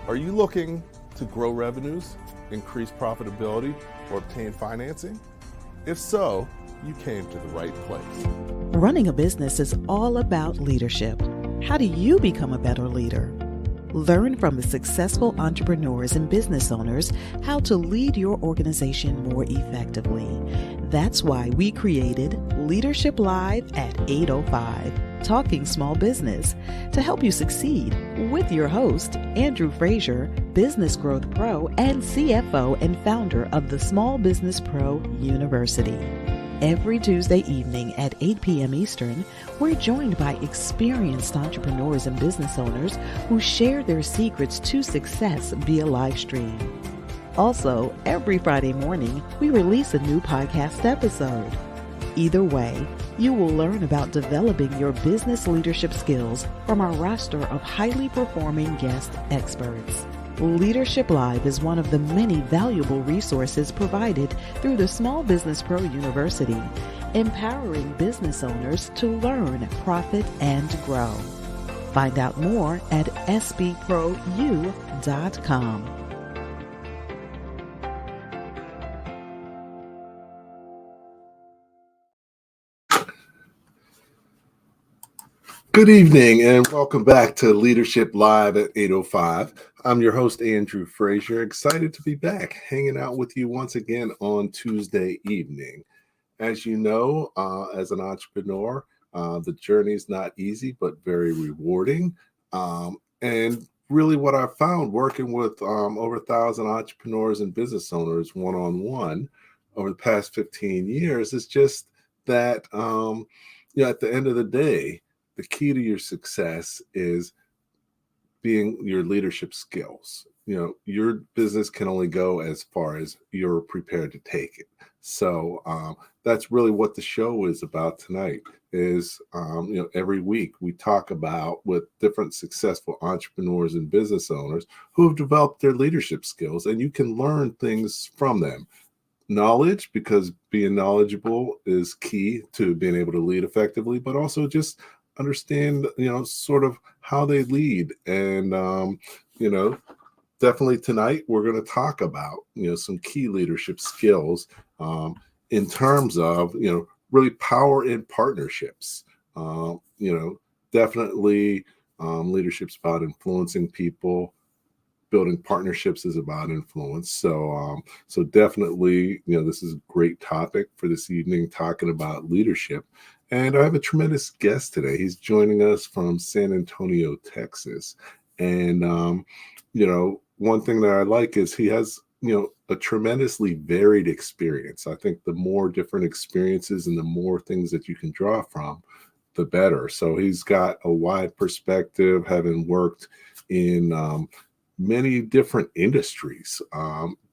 Are you looking to grow revenues, increase profitability, or obtain financing? If so, you came to the right place. Running a business is all about leadership. How do you become a better leader? Learn from the successful entrepreneurs and business owners how to lead your organization more effectively. That's why we created Leadership Live at 8:05, Talking Small Business, to help you succeed with your host, Andrew Frazier, Business Growth Pro and CFO and founder of the Small Business Pro University. Every Tuesday evening at 8 p.m. Eastern, we're joined by experienced entrepreneurs and business owners who share their secrets to success via live stream. Also, every Friday morning, we release a new podcast episode. Either way, you will learn about developing your business leadership skills from our roster of highly performing guest experts. Leadership Live is one of the many valuable resources provided through the Small Business Pro University, empowering business owners to learn, profit, and grow. Find out more at sbprou.com. Good evening and welcome back to Leadership Live at 8:05. I'm your host, Andrew Frazier. Excited to be back hanging out with you once again on Tuesday evening. As you know, as an entrepreneur, the journey is not easy, but very rewarding. And really what I've found working with over 1,000 entrepreneurs and business owners one-on-one over the past 15 years is just that, at the end of the day, the key to your success is being your leadership skills. Your business can only go as far as you're prepared to take it. So that's really what the show is about tonight is, every week we talk about with different successful entrepreneurs and business owners who have developed their leadership skills, and you can learn things from them. Knowledge, because being knowledgeable is key to being able to lead effectively, but also just understand, sort of how they lead. And, definitely tonight we're going to talk about, some key leadership skills in terms of, really power in partnerships. Definitely leadership's about influencing people. Building partnerships is about influence. So definitely, this is a great topic for this evening, talking about leadership. And I have a tremendous guest today. He's joining us from San Antonio, Texas. And, one thing that I like is he has, a tremendously varied experience. I think the more different experiences and the more things that you can draw from, the better. So he's got a wide perspective, having worked in many different industries,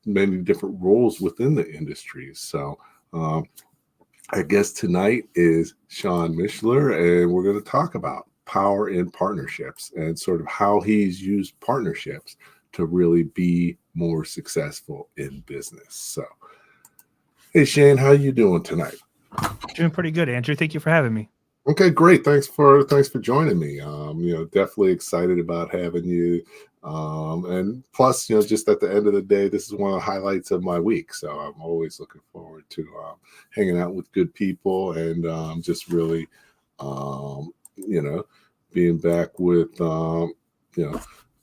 many different roles within the industries. So I guess tonight is Shane Mishler, and we're going to talk about power in partnerships and sort of how he's used partnerships to really be more successful in business. So, hey Shane, how you doing tonight? Doing pretty good, Andrew. Thank you for having me. Okay, great. Thanks for joining me. Definitely excited about having you. And plus, just at the end of the day, this is one of the highlights of my week. So I'm always looking forward to hanging out with good people and just really, being back with,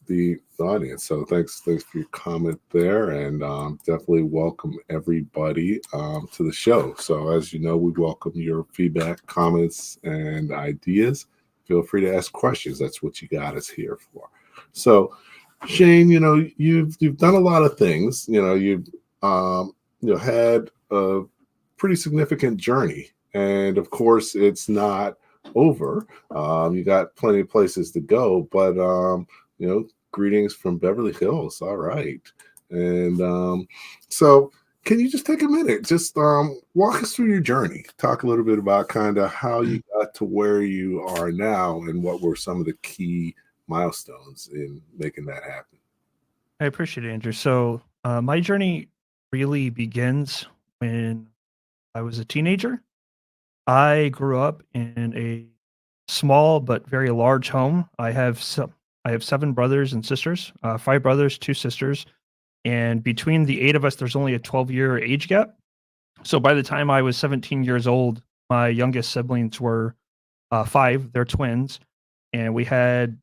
the audience. So thanks for your comment there, and definitely welcome everybody to the show. So as you know, we welcome your feedback, comments, and ideas. Feel free to ask questions. That's what you got us here for. So Shane, you've done a lot of things. You've had a pretty significant journey, and of course it's not over. You got plenty of places to go, but greetings from Beverly Hills. All right. And so can you just take a minute, just walk us through your journey, talk a little bit about kind of how you got to where you are now and what were some of the key milestones in making that happen? I appreciate it, Andrew. So my journey really begins when I was a teenager. I grew up in a small but very large home. I have I have 7 brothers and sisters, 5 brothers, 2 sisters, and between the 8 of us, there's only a 12-year age gap. So by the time I was 17 years old, my youngest siblings were 5. They're twins, and we had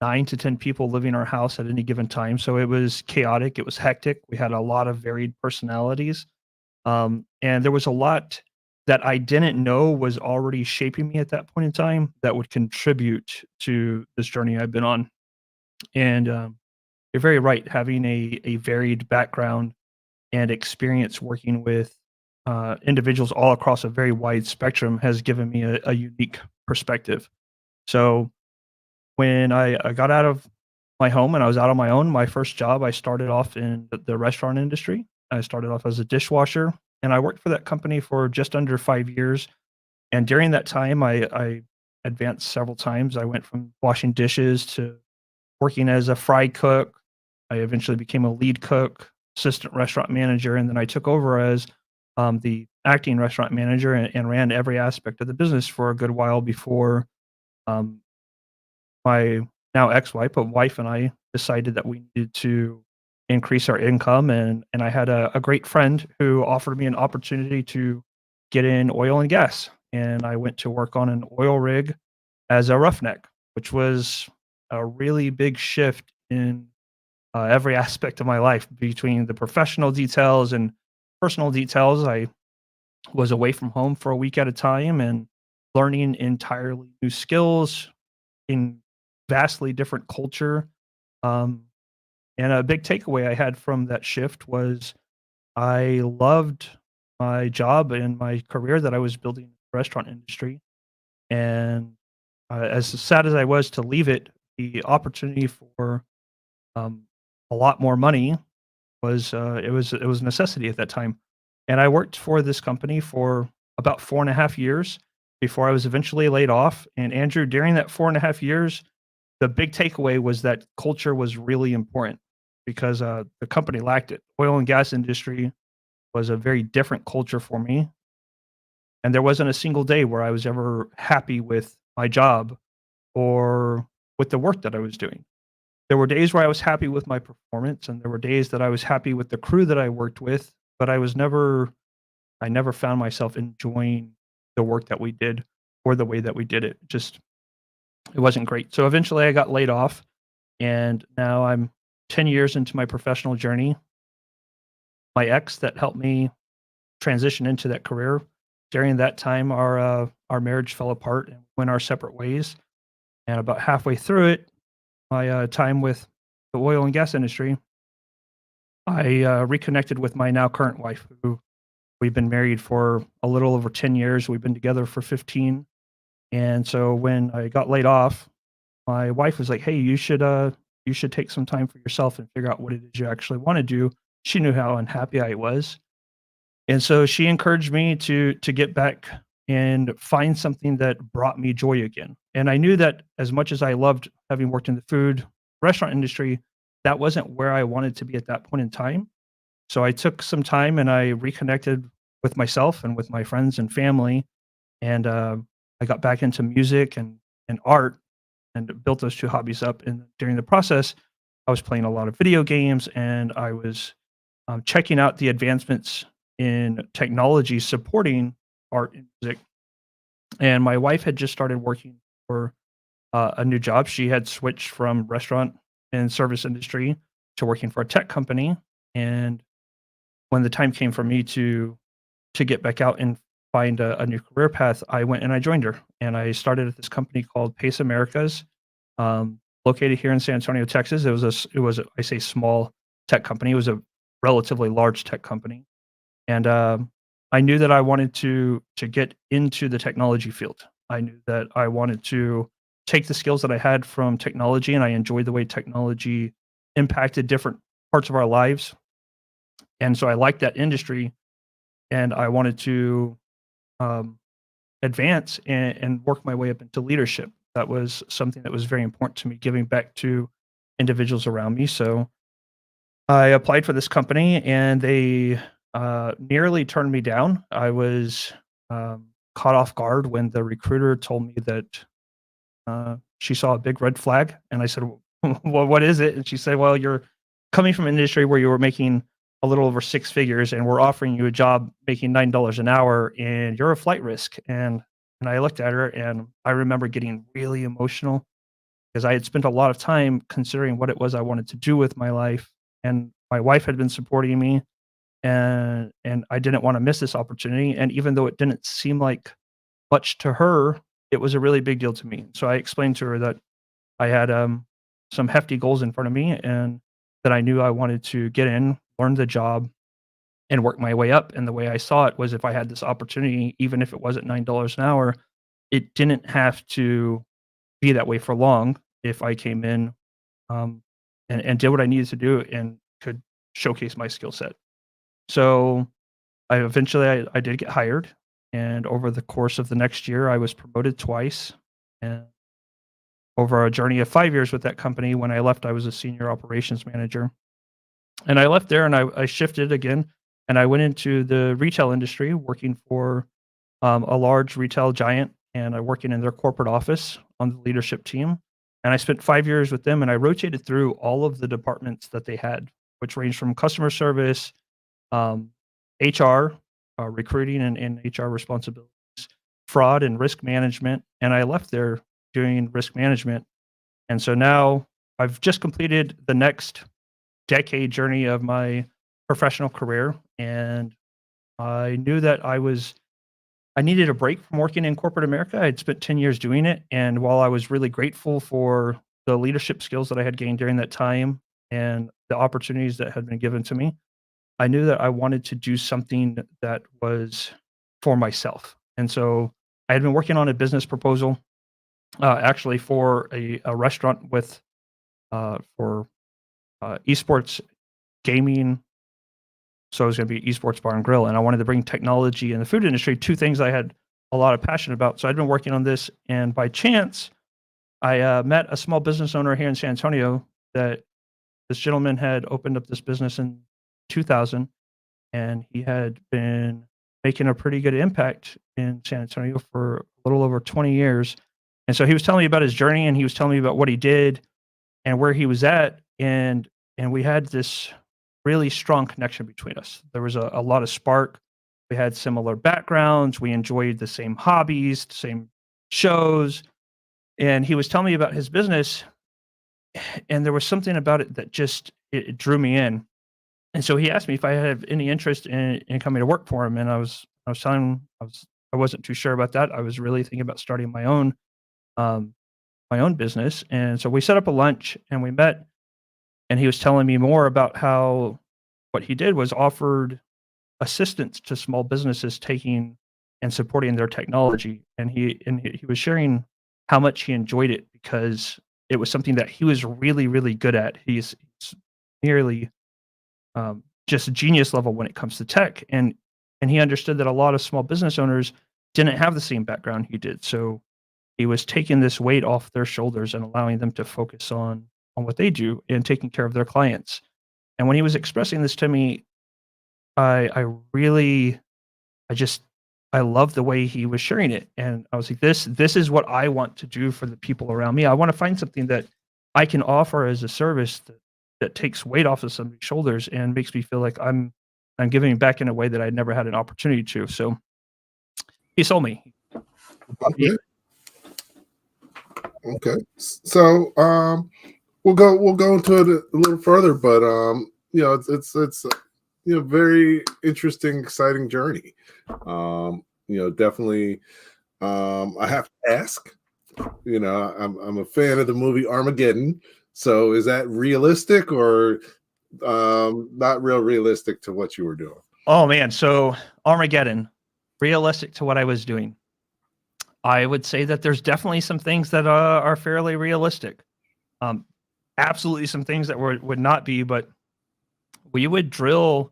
9 to 10 people living in our house at any given time. So it was chaotic. It was hectic. We had a lot of varied personalities, and there was a lot that I didn't know was already shaping me at that point in time that would contribute to this journey I've been on. And you're very right. Having a varied background and experience working with individuals all across a very wide spectrum has given me a unique perspective. So when I got out of my home and I was out on my own, my first job, I started off in the restaurant industry. I started off as a dishwasher, and I worked for that company for just under 5 years. And during that time, I advanced several times. I went from washing dishes to working as a fry cook. I eventually became a lead cook, assistant restaurant manager, and then I took over as the acting restaurant manager and ran every aspect of the business for a good while before um, my now ex-wife, but wife and I decided that we needed to increase our income, and I had a great friend who offered me an opportunity to get in oil and gas, and I went to work on an oil rig as a roughneck, which was a really big shift in every aspect of my life between the professional details and personal details. I was away from home for a week at a time and learning entirely new skills in vastly different culture. Um, and a big takeaway I had from that shift was I loved my job and my career that I was building in the restaurant industry. And as sad as I was to leave it, the opportunity for um, a lot more money was it was a necessity at that time. And I worked for this company for about 4.5 years before I was eventually laid off. And Andrew, during that 4.5 years, the big takeaway was that culture was really important because the company lacked it. Oil and gas industry was a very different culture for me, and there wasn't a single day where I was ever happy with my job or with the work that I was doing. There were days where I was happy with my performance, and there were days that I was happy with the crew that I worked with, but I never found myself enjoying the work that we did or the way that we did it. Just it wasn't great. So eventually I got laid off, and now I'm 10 years into my professional journey. My ex that helped me transition into that career, during that time our marriage fell apart and went our separate ways. And about halfway through it, my time with the oil and gas industry, I reconnected with my now current wife, who we've been married for a little over 10 years. We've been together for 15. And so when I got laid off, my wife was like, "Hey, you should take some time for yourself and figure out what it is you actually want to do." She knew how unhappy I was, and so she encouraged me to get back and find something that brought me joy again. And I knew that as much as I loved having worked in the food restaurant industry, that wasn't where I wanted to be at that point in time. So I took some time and I reconnected with myself and with my friends and family, and I got back into music and art and built those 2 hobbies up. And during the process, I was playing a lot of video games, and I was checking out the advancements in technology supporting art and music. And my wife had just started working for a new job. She had switched from restaurant and service industry to working for a tech company. And when the time came for me to get back out and find a new career path, I went and I joined her, and I started at this company called Pace Americas, located here in San Antonio, Texas. It was a, I say small tech company. It was a relatively large tech company, and I knew that I wanted to get into the technology field. I knew that I wanted to take the skills that I had from technology, and I enjoyed the way technology impacted different parts of our lives, and so I liked that industry, and I wanted to um, advance and work my way up into leadership. That was something that was very important to me, giving back to individuals around me. So I applied for this company, and they nearly turned me down. I was caught off guard when the recruiter told me that she saw a big red flag, and I said, well, what is it? And she said, well, you're coming from an industry where you were making a little over six figures, and we're offering you a job making $9 an hour, and you're a flight risk. And I looked at her, and I remember getting really emotional because I had spent a lot of time considering what it was I wanted to do with my life, and my wife had been supporting me, and I didn't want to miss this opportunity. And even though it didn't seem like much to her, it was a really big deal to me. So I explained to her that I had some hefty goals in front of me, and that I knew I wanted to get in, learn the job, and work my way up. And the way I saw it was, if I had this opportunity, even if it wasn't $9 an hour, it didn't have to be that way for long. If I came in um, and did what I needed to do and could showcase my skill set. So I did get hired, and over the course of the next year, I was promoted twice. And over a journey of 5 years with that company, when I left, I was a senior operations manager. And I left there, and I shifted again, and I went into the retail industry, working for a large retail giant, and I working in their corporate office on the leadership team. And I spent 5 years with them, and I rotated through all of the departments that they had, which ranged from customer service, um, HR, recruiting and HR responsibilities, fraud and risk management. And I left there doing risk management. And so now I've just completed the next decade journey of my professional career. And I knew that I needed a break from working in corporate America. I'd spent 10 years doing it. And while I was really grateful for the leadership skills that I had gained during that time and the opportunities that had been given to me, I knew that I wanted to do something that was for myself. And so I had been working on a business proposal, actually for a restaurant with for esports gaming. So it was going to be esports bar and grill, and I wanted to bring technology in the food industry, two things I had a lot of passion about. So I'd been working on this, and by chance, I met a small business owner here in San Antonio. That this gentleman had opened up this business in 2000, and he had been making a pretty good impact in San Antonio for a little over 20 years. And so he was telling me about his journey, and he was telling me about what he did and where he was at, and we had this really strong connection between us. There was a lot of spark. We had similar backgrounds. We enjoyed the same hobbies, the same shows. And he was telling me about his business, and there was something about it that just it drew me in. And so he asked me if I had any interest in coming to work for him, and I was telling him I wasn't too sure about that. I was really thinking about starting um, my own business. And so we set up a lunch, and we met, and he was telling me more about how what he did was offered assistance to small businesses taking and supporting their technology. And he was sharing how much he enjoyed it because it was something that he was really, really good at. He's nearly just genius level when it comes to tech. And he understood that a lot of small business owners didn't have the same background he did. So he was taking this weight off their shoulders and allowing them to focus on what they do and taking care of their clients. And when he was expressing this to me, I really, I love the way he was sharing it. And I was like, this is what I want to do for the people around me. I want to find something that I can offer as a service that takes weight off of somebody's shoulders and makes me feel like I'm giving back in a way that I'd never had an opportunity to. So he sold me. Okay. Okay. So we'll go into it a little further, but it's very interesting, exciting journey. Definitely. I have to ask. I'm a fan of the movie Armageddon. So is that realistic or not real realistic to what you were doing? Oh man, so Armageddon, realistic to what I was doing. I would say that there's definitely some things that are fairly realistic. Um, Absolutely some things that would not be, but we would drill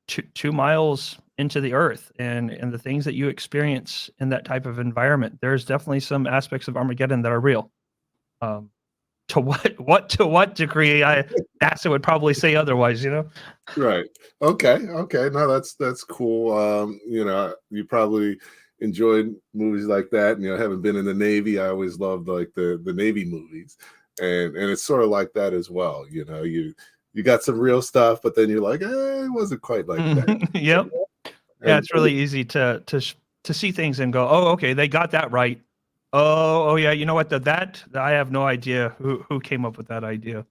2 miles into the earth, and the things that you experience in that type of environment. There's definitely some aspects of Armageddon that are real. To what degree? NASA would probably say otherwise. Right. Okay. No, that's cool. You probably enjoyed movies like that. Having been in the Navy, I always loved like the Navy movies. and it's sort of like that as well. You got some real stuff, but then you're like, it wasn't quite like that. Yep. Yeah, it's really easy to see things and go, oh, okay, they got that right. Oh yeah, you know what? That I have no idea who came up with that idea.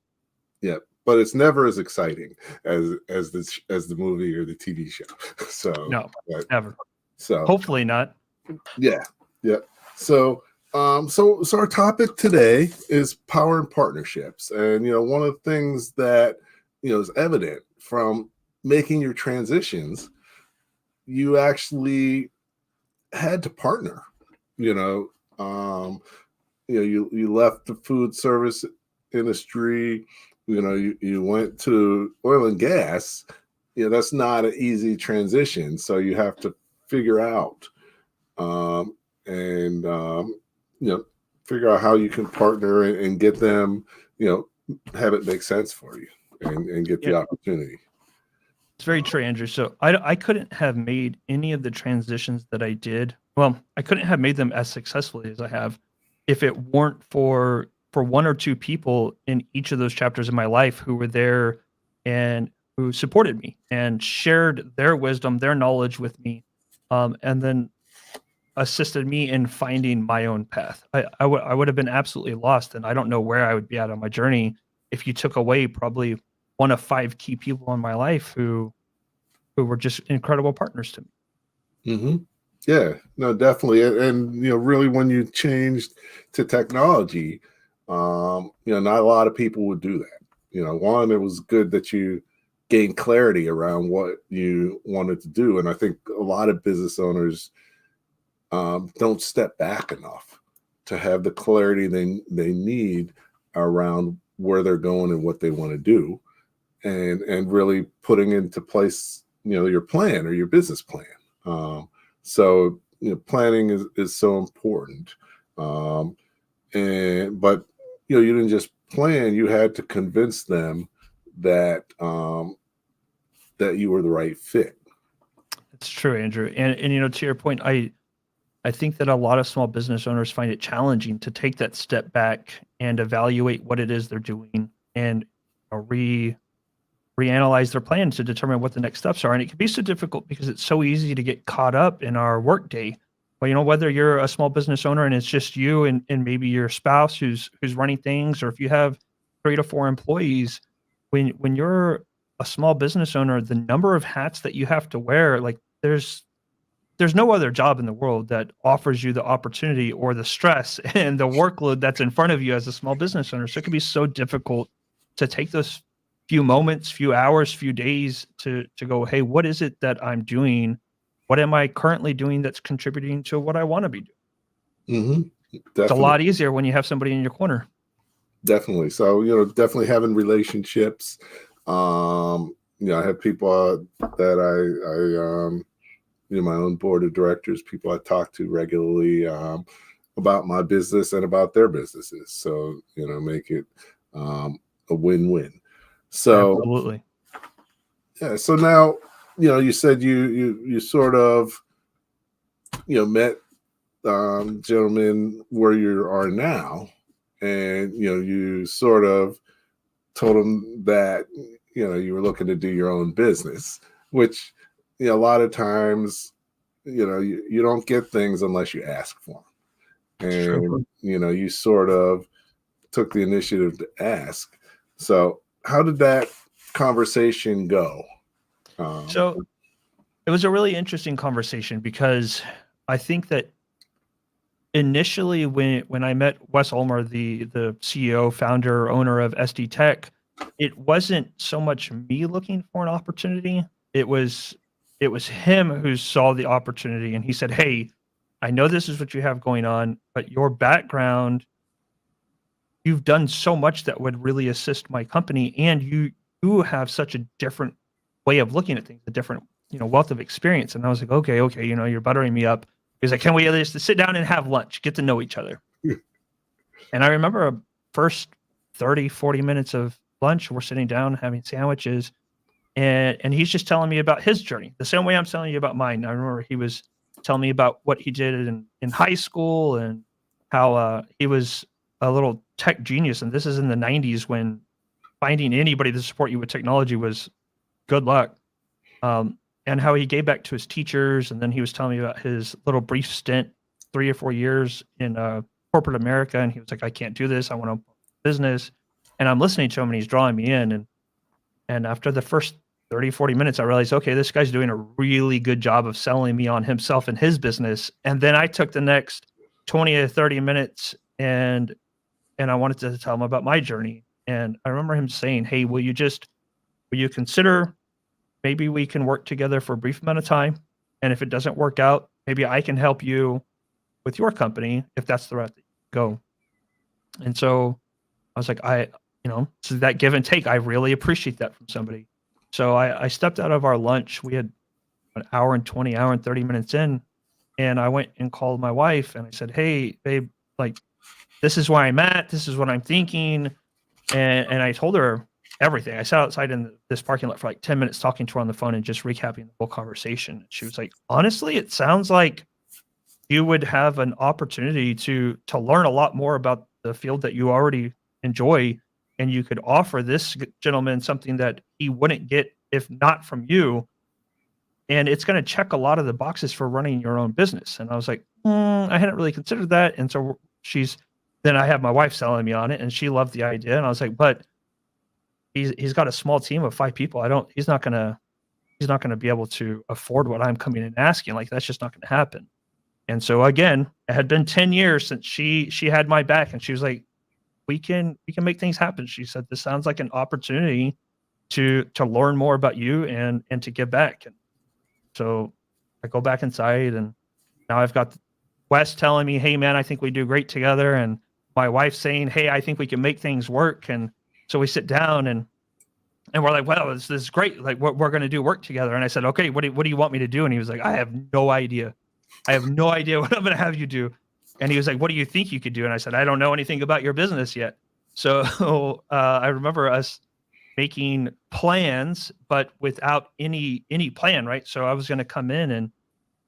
Yeah, but it's never as exciting as the movie or the TV show. So no, never. So hopefully not. Yeah. So so our topic today is power and partnerships, and one of the things that is evident from making your transitions, you actually had to partner. You left the food service industry. You went to oil and gas. That's not an easy transition. So you have to figure out figure out how you can partner and get them, have it make sense for you and get the opportunity. It's very true, Andrew. So I couldn't have made any of the transitions that I did. Well, I couldn't have made them as successfully as I have if it weren't for one or two people in each of those chapters of my life who were there and who supported me and shared their wisdom, their knowledge with me, and then assisted me in finding my own path. I would have been absolutely lost, and I don't know where I would be at on my journey if you took away probably one of 5 key people in my life who were just incredible partners to me. Mm-hmm. Yeah, no, definitely. And really when you changed to technology, not a lot of people would do that. One, it was good that you gained clarity around what you wanted to do. And I think a lot of business owners don't step back enough to have the clarity they need around where they're going and what they want to do, and really putting into place, your plan or your business plan. So planning is so important. But you didn't just plan; you had to convince them that that you were the right fit. It's true, Andrew. And to your point, I think that a lot of small business owners find it challenging to take that step back and evaluate what it is they're doing and reanalyze their plan to determine what the next steps are. And it can be so difficult because it's so easy to get caught up in our workday. But whether you're a small business owner and it's just you and maybe your spouse who's running things, or if you have 3 to 4 employees, when you're a small business owner, the number of hats that you have to wear, like there's no other job in the world that offers you the opportunity or the stress and the workload that's in front of you as a small business owner. So it can be so difficult to take those few moments, few hours, few days to go, hey, what is it that I'm doing? What am I currently doing that's contributing to what I want to be doing? Mm-hmm. It's a lot easier when you have somebody in your corner. Definitely. So, definitely having relationships. I have people that my own board of directors, people I talk to regularly about my business and about their businesses. So, make it a win-win. So, absolutely. Yeah. So now, you said you sort of, met gentlemen where you are now, and you sort of told them that you were looking to do your own business, which a lot of times you don't get things unless you ask for them, and you sort of took the initiative to ask. So how did that conversation go? So it was a really interesting conversation because I think that initially when I met Wes Ulmer, the CEO, founder, owner of SD Tech, it wasn't so much me looking for an opportunity. It was him who saw the opportunity, and he said, hey, I know this is what you have going on, but your background, you've done so much that would really assist my company, and you have such a different way of looking at things, a different wealth of experience. And I was like, okay, you're buttering me up. He's like, can we at least sit down and have lunch, get to know each other? And I remember a first 30, 40 minutes of lunch, we're sitting down having sandwiches, and he's just telling me about his journey, the same way I'm telling you about mine. I remember he was telling me about what he did in high school and how he was a little tech genius, and this is in the 90s when finding anybody to support you with technology was good luck. And how he gave back to his teachers, and then he was telling me about his little brief stint, 3 or 4 years in corporate America, and he was like, "I can't do this. I want to business." And I'm listening to him, and he's drawing me in, and after the first 30, 40 minutes, I realized, okay, this guy's doing a really good job of selling me on himself and his business. And then I took the next 20 to 30 minutes and I wanted to tell him about my journey. And I remember him saying, "Hey, will you consider maybe we can work together for a brief amount of time? And if it doesn't work out, maybe I can help you with your company if that's the route that you go." And so I was like, so that give and take, I really appreciate that from somebody. So I stepped out of our lunch. We had an hour and 30 minutes in, and I went and called my wife and I said, "Hey, babe, like, this is where I'm at. This is what I'm thinking." And I told her everything. I sat outside in this parking lot for like 10 minutes talking to her on the phone and just recapping the whole conversation. She was like, "Honestly, it sounds like you would have an opportunity to learn a lot more about the field that you already enjoy, and you could offer this gentleman something that he wouldn't get if not from you. And it's going to check a lot of the boxes for running your own business." And I was like, I hadn't really considered that. And so then I have my wife selling me on it, and she loved the idea. And I was like, but he's got a small team of 5 people. He's not going to be able to afford what I'm coming in and asking. Like, that's just not going to happen. And so again, it had been 10 years since she had my back, and she was like, we can make things happen. She said, "This sounds like an opportunity to learn more about you and to give back." And so I go back inside, and now I've got Wes telling me, "Hey man, I think we do great together." And my wife saying, "Hey, I think we can make things work." And so we sit down and we're like, "Well, this is great. Like, we're going to do work together." And I said, "Okay, what do you want me to do?" And he was like, "I have no idea. I have no idea what I'm going to have you do." And he was like, "What do you think you could do?" And I said, "I don't know anything about your business yet." So I remember us making plans, but without any plan, right? So I was going to come in, and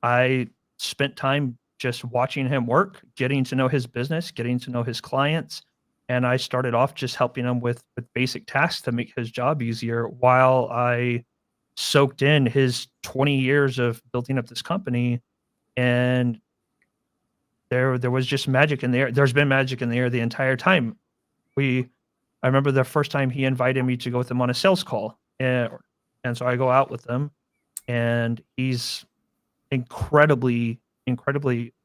I spent time just watching him work, getting to know his business, getting to know his clients. And I started off just helping him with basic tasks to make his job easier while I soaked in his 20 years of building up this company. And there was just magic in the air. There's been magic in the air the entire time. I remember the first time he invited me to go with him on a sales call. And so I go out with him, and he's incredibly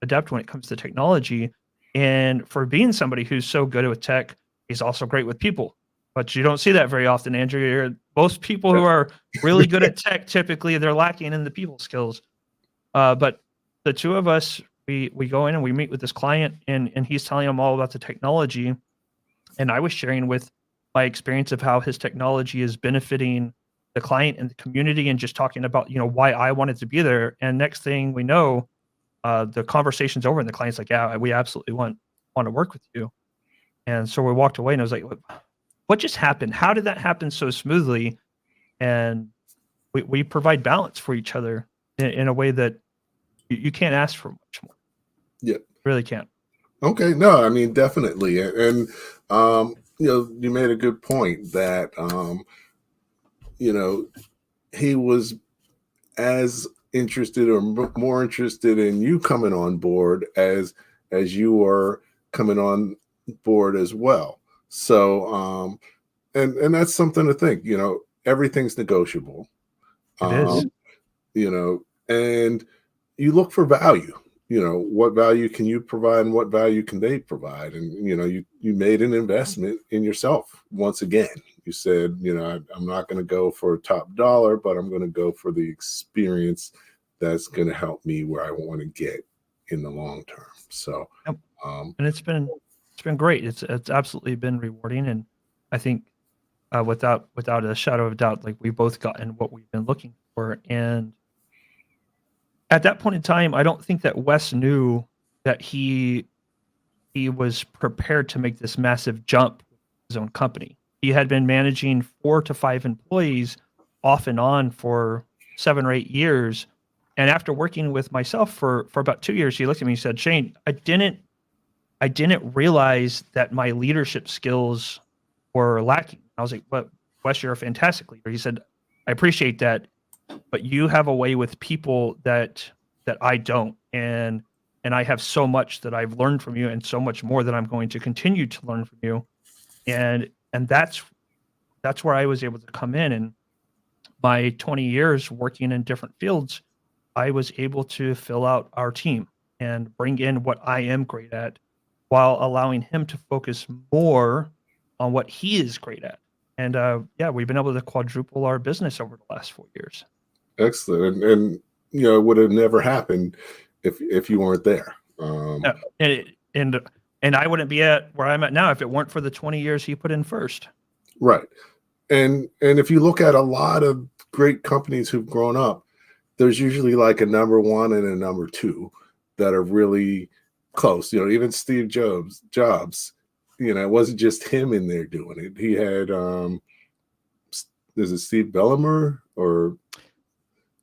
adept when it comes to technology. And for being somebody who's so good with tech, he's also great with people. But you don't see that very often, Andrew. Most people who are really good at tech, typically they're lacking in the people skills. But the two of us, we go in and we meet with this client, and he's telling him all about the technology. And I was sharing with my experience of how his technology is benefiting the client and the community, and just talking about, why I wanted to be there. And next thing we know, the conversation's over, and the client's like, "Yeah, we absolutely want to work with you." And so we walked away, and I was like, what just happened? How did that happen so smoothly? And we provide balance for each other in a way that you can't ask for much more. Yeah, really can't. Okay, no, I mean, definitely. And you made a good point that he was as interested or more interested in you coming on board as you were coming on board as well. So and that's something to think. Everything's negotiable. It is. And you look for value. What value can you provide, and what value can they provide? And you made an investment in yourself. Once again, you said, I'm not going to go for a top dollar, but I'm going to go for the experience that's going to help me where I want to get in the long term. So, yep. And it's been great. It's absolutely been rewarding, and I think without a shadow of a doubt, like, we've both gotten what we've been looking for. And at that point in time, I don't think that Wes knew that he was prepared to make this massive jump with his own company. He had been managing 4 to 5 employees off and on for 7 or 8 years. And after working with myself for about 2 years, he looked at me and said, "Shane, I didn't I didn't realize that my leadership skills were lacking. I was like, "But Wes, you're a fantastic leader." He said, "I appreciate that, but you have a way with people that I don't, and I have so much that I've learned from you, and so much more that I'm going to continue to learn from you." And that's where I was able to come in. And my 20 years working in different fields, I was able to fill out our team and bring in what I am great at, while allowing him to focus more on what he is great at. And yeah, we've been able to quadruple our business over the last 4 years. Excellent. And it would have never happened if you weren't there. Yeah, and I wouldn't be at where I'm at now if it weren't for the 20 years he put in first. Right. And if you look at a lot of great companies who've grown up, there's usually like a number one and a number two that are really close. Even Steve Jobs, it wasn't just him in there doing it. He had is it Steve Ballmer or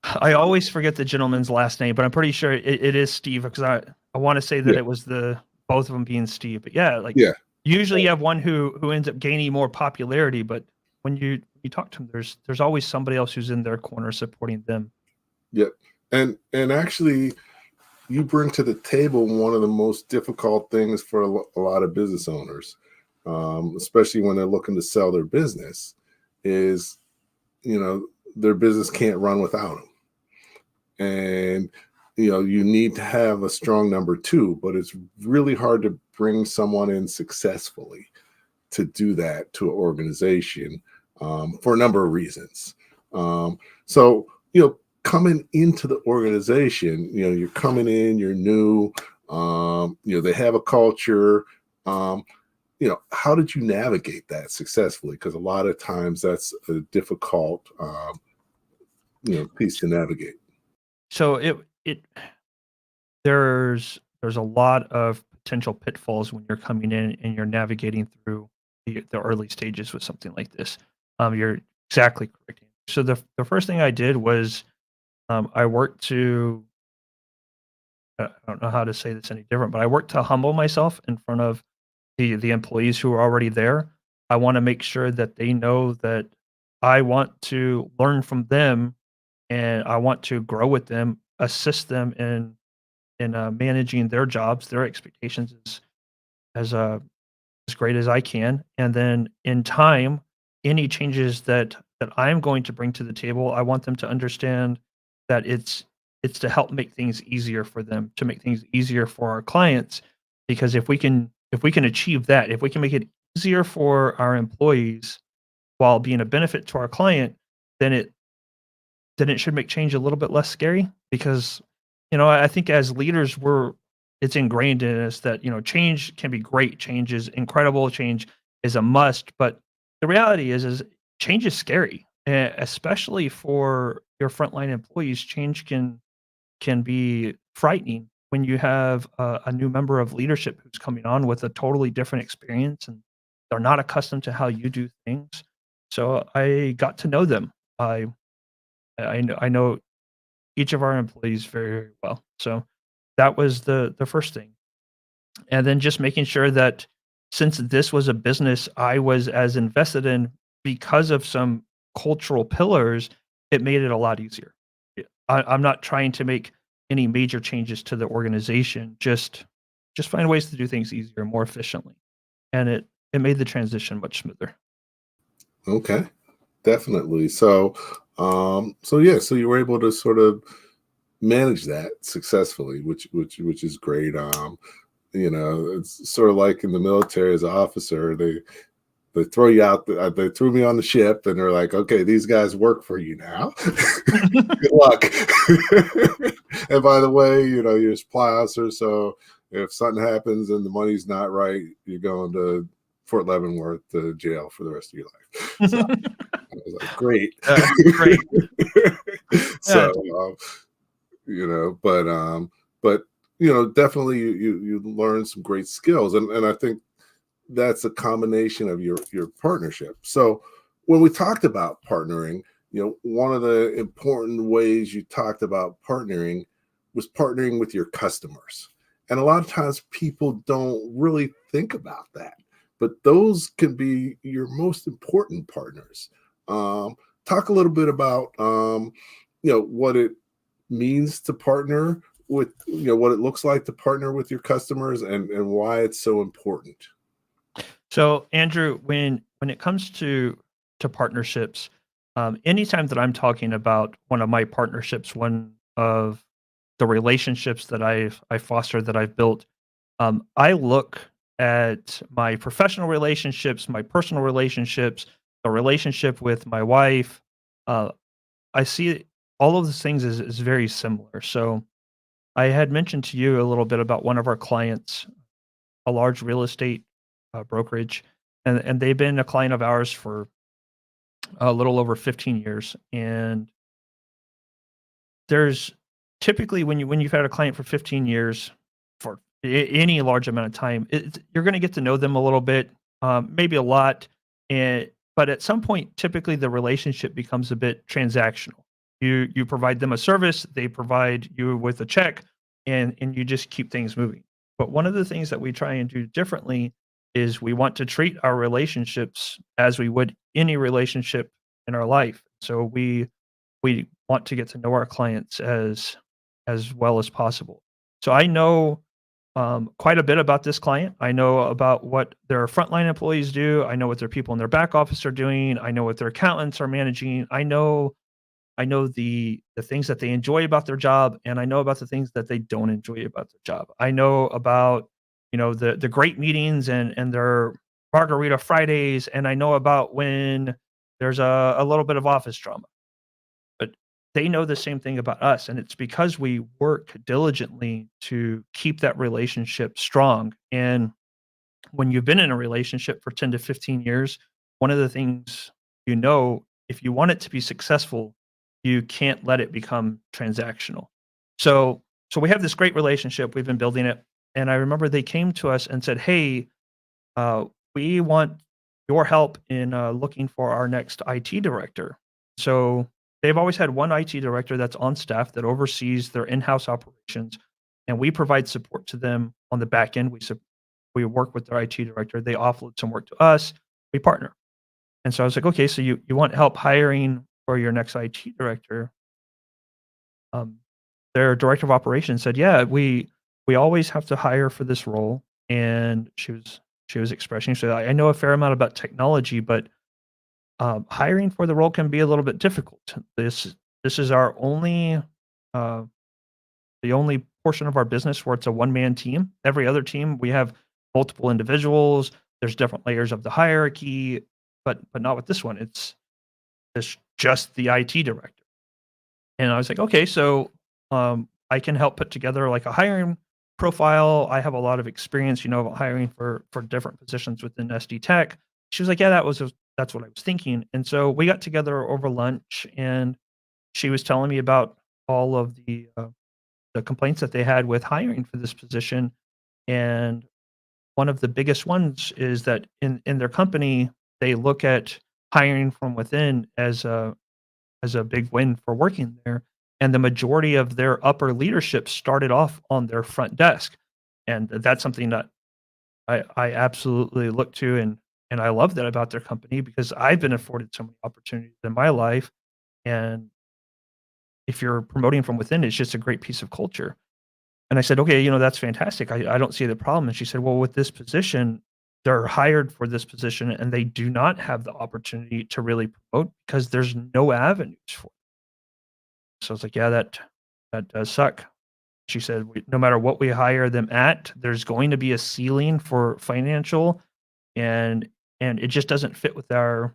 I always forget the gentleman's last name, but I'm pretty sure it is Steve, because I want to say that it was both of them being Steve. But yeah, like usually you have one who ends up gaining more popularity, but when you talk to them, there's always somebody else who's in their corner supporting them. Yep. And actually, you bring to the table one of the most difficult things for a lot of business owners, especially when they're looking to sell their business, is their business can't run without them. And you need to have a strong number two, but it's really hard to bring someone in successfully to do that to an organization for a number of reasons. So coming into the organization, you're coming in, you're new, they have a culture. How did you navigate that successfully? Because a lot of times that's a difficult piece to navigate. So there's a lot of potential pitfalls when you're coming in and you're navigating through the early stages with something like this. You're exactly correct. So the first thing I did was I worked to, I don't know how to say this any different, but I worked to humble myself in front of the employees who are already there. I want to make sure that they know that I want to learn from them, and I want to grow with them, assist them in managing their jobs, their expectations as great as I can. And then in time, any changes that I'm going to bring to the table, I want them to understand that it's to help make things easier for them, to make things easier for our clients. Because if we can achieve that, if we can make it easier for our employees while being a benefit to our client, then it should make change a little bit less scary. Because I think as leaders, it's ingrained in us that change can be great, change is incredible, change is a must. But the reality is change is scary, especially for your frontline employees. Change can be frightening when you have a new member of leadership who's coming on with a totally different experience, and they're not accustomed to how you do things. So I got to know them. I know each of our employees very, very well. So that was the first thing. And then just making sure that, since this was a business I was as invested in because of some cultural pillars, it made it a lot easier. I'm not trying to make any major changes to the organization, just find ways to do things easier, more efficiently. And it made the transition much smoother. Okay, definitely. So so you were able to sort of manage that successfully, which is great. It's sort of like in the military as an officer, they throw you out. They threw me on the ship, and they're like, "Okay, these guys work for you now. Good luck." And by the way, you're a supply officer, so if something happens and the money's not right, you're going to Fort Leavenworth to jail for the rest of your life. So I was like, great. Great. So, but definitely you learn some great skills, and I think that's a combination of your partnership. So when we talked about partnering, one of the important ways you talked about partnering was partnering with your customers. And a lot of times people don't really think about that, but those can be your most important partners. Talk a little bit about, what it means to partner with, what it looks like to partner with your customers, and why it's so important. So, Andrew, when it comes to partnerships, anytime that I'm talking about one of my partnerships, one of the relationships that I fostered, that I've built, I look at my professional relationships, my personal relationships, the relationship with my wife. Uh, I see all of those things as very similar. So I had mentioned to you a little bit about one of our clients, a large real estate brokerage, and they've been a client of ours for a little over 15 years. And there's typically, when you've had a client for 15 years, for any large amount of time, you're going to get to know them a little bit, maybe a lot, and but at some point, typically the relationship becomes a bit transactional. You provide them a service, they provide you with a check, and you just keep things moving. But one of the things that we try and do differently is we want to treat our relationships as we would any relationship in our life. So we want to get to know our clients as well as possible. So I know quite a bit about this client. I know about what their frontline employees do. I know what their people in their back office are doing. I know what their accountants are managing. I know the things that they enjoy about their job, and I know about the things that they don't enjoy about their job. I know about, the great meetings and their margarita Fridays, and I know about when there's a little bit of office drama. But they know the same thing about us, and it's because we work diligently to keep that relationship strong. And when you've been in a relationship for 10 to 15 years, one of the things, if you want it to be successful, you can't let it become transactional. So we have this great relationship. We've been building it. And I remember they came to us and said, "Hey, we want your help in looking for our next IT director." So they've always had one IT director that's on staff that oversees their in-house operations, and we provide support to them on the back end. We work with their IT director. They offload some work to us. We partner. And so I was like, "Okay, so you want help hiring for your next IT director?" Um, their director of operations said, "Yeah, we always have to hire for this role." And she was expressing, she said, "I know a fair amount about technology, but hiring for the role can be a little bit difficult. This is our uh, the only portion of our business where it's a one man team. Every other team, we have multiple individuals. There's different layers of the hierarchy, but not with this one. It's just the IT director." And I was like, "Okay, so I can help put together like a hiring profile. I have a lot of experience, hiring for different positions within SD Tech." She was like, "Yeah, that's what I was thinking." And so we got together over lunch, and she was telling me about all of the complaints that they had with hiring for this position. And one of the biggest ones is that in their company, they look at hiring from within as a big win for working there. And the majority of their upper leadership started off on their front desk. And that's something that I absolutely look to, and I love that about their company because I've been afforded so many opportunities in my life. And if you're promoting from within, it's just a great piece of culture. And I said, "Okay, that's fantastic. I don't see the problem." And she said, "Well, with this position, they're hired for this position and they do not have the opportunity to really promote because there's no avenues for it." So I was like, "Yeah, that does suck." She said, No matter what we hire them at, there's going to be a ceiling for financial, and it just doesn't fit with the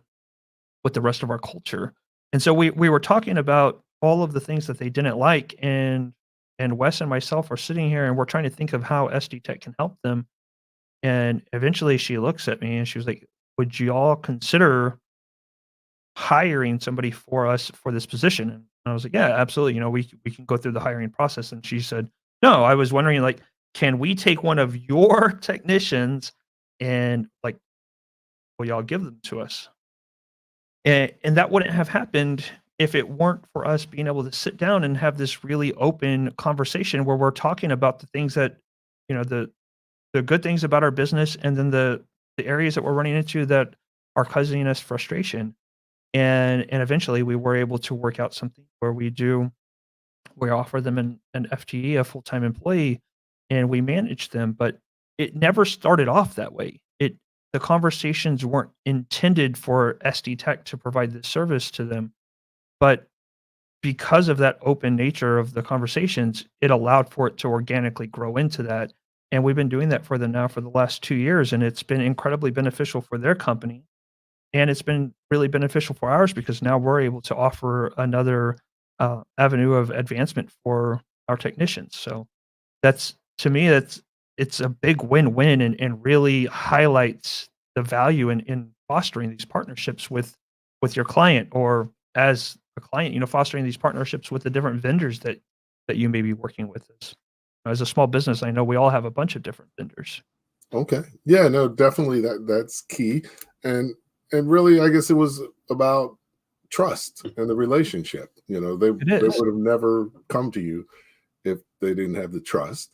rest of our culture." And so we were talking about all of the things that they didn't like, and Wes and myself are sitting here and we're trying to think of how SD Tech can help them. And eventually she looks at me and she was like, "Would you all consider hiring somebody for us for this position?" And I was like, "Yeah, absolutely. We can go through the hiring process." And she said, "No, I was wondering, like, can we take one of your technicians and, like, will y'all give them to us?" And that wouldn't have happened if it weren't for us being able to sit down and have this really open conversation where we're talking about the things that the good things about our business, and then the areas that we're running into that are causing us frustration. And eventually we were able to work out something where we offer them an FTE, a full-time employee, and we manage them, but it never started off that way. The conversations weren't intended for SD Tech to provide this service to them, but because of that open nature of the conversations, it allowed for it to organically grow into that. And we've been doing that for them now for the last 2 years, and it's been incredibly beneficial for their company, and it's been really beneficial for ours because now we're able to offer another, avenue of advancement for our technicians. So that's to me, it's a big win-win, and really highlights the value in fostering these partnerships with your client, or as a client, fostering these partnerships with the different vendors that you may be working with. As a small business, I know we all have a bunch of different vendors. Okay. Yeah, no, definitely that's key. And really, I guess it was about trust and the relationship. It They is. would have never come to you if they didn't have the trust.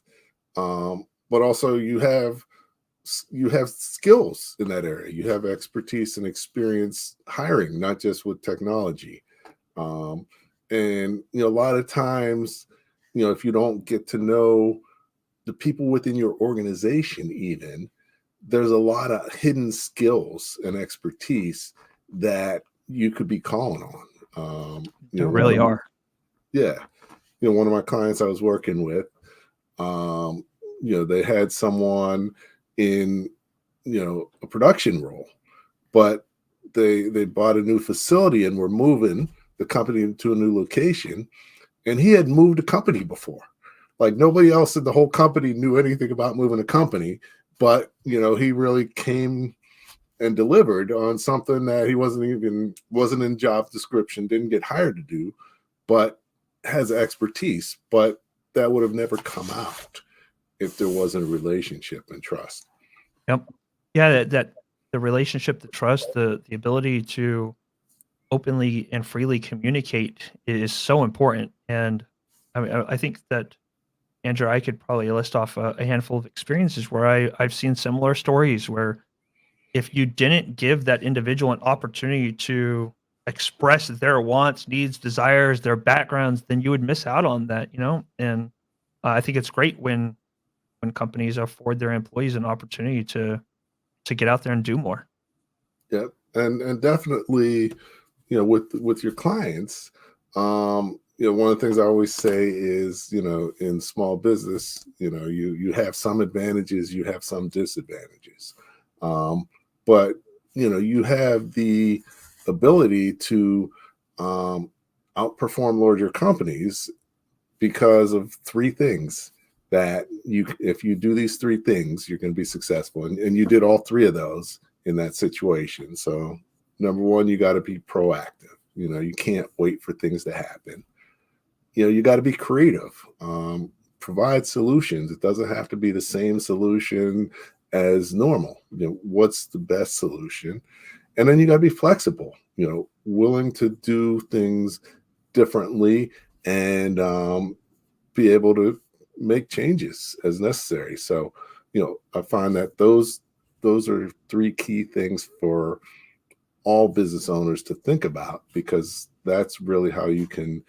But also you have skills in that area. You have expertise and experience hiring, not just with technology. Um, and a lot of times, if you don't get to know the people within your organization, even there's a lot of hidden skills and expertise that you could be calling on. There really are. Yeah, one of my clients I was working with, um, they had someone in, a production role, but they bought a new facility and were moving the company to a new location, and he had moved a company before. Like nobody else in the whole company knew anything about moving a company, but he really came and delivered on something that he wasn't in job description, didn't get hired to do, but has expertise. But that would have never come out if there wasn't a relationship and trust. Yep. Yeah, that the relationship, the trust, the ability to openly and freely communicate is so important. And I mean, I think that, Andrew, I could probably list off a handful of experiences where I've seen similar stories where if you didn't give that individual an opportunity to express their wants, needs, desires, their backgrounds, then you would miss out on that. And I think it's great when companies afford their employees an opportunity to get out there and do more. Yeah, and definitely, with your clients, one of the things I always say is, in small business, you have some advantages, you have some disadvantages, but you have the ability to outperform larger companies because of three things that if you do these three things, you're going to be successful. And you did all three of those in that situation. So number one, you got to be proactive. You can't wait for things to happen. You got to be creative, provide solutions. It doesn't have to be the same solution as normal. What's the best solution? And then you got to be flexible, willing to do things differently, and be able to make changes as necessary. So, I find that those are three key things for all business owners to think about, because that's really how you can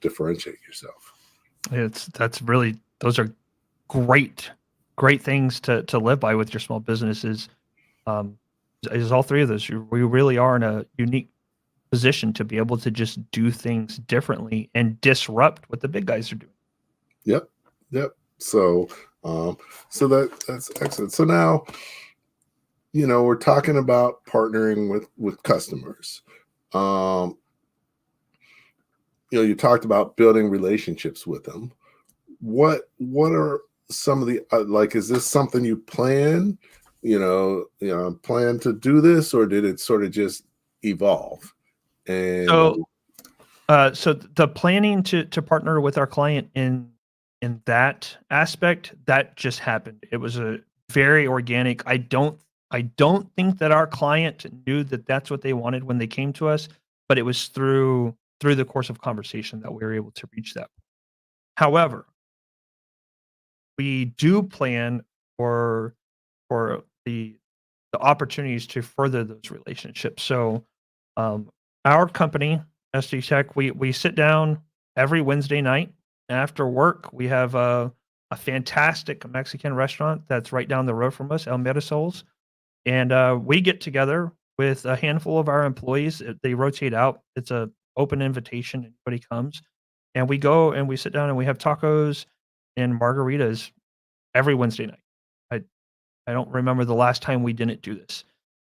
differentiate yourself. Those are great things to live by with your small businesses. Um, is all three of those. We really are in a unique position to be able to just do things differently and disrupt what the big guys are doing. Yep. So, that's excellent. So now, we're talking about partnering with customers. Um, you talked about building relationships with them. What are some of the like? Is this something you plan? Plan to do this, or did it sort of just evolve? And So the planning to partner with our client in that aspect, that just happened. It was a very organic. I don't think that our client knew that that's what they wanted when they came to us, but it was through the course of conversation that we were able to reach that. However, we do plan for the opportunities to further those relationships. So, um, our company, SD Tech, we sit down every Wednesday night after work. We have a fantastic Mexican restaurant that's right down the road from us, El Mirasols, and we get together with a handful of our employees. They rotate out. It's a open invitation. Anybody comes, and we go and we sit down and we have tacos and margaritas every Wednesday night. I I don't remember the last time we didn't do this.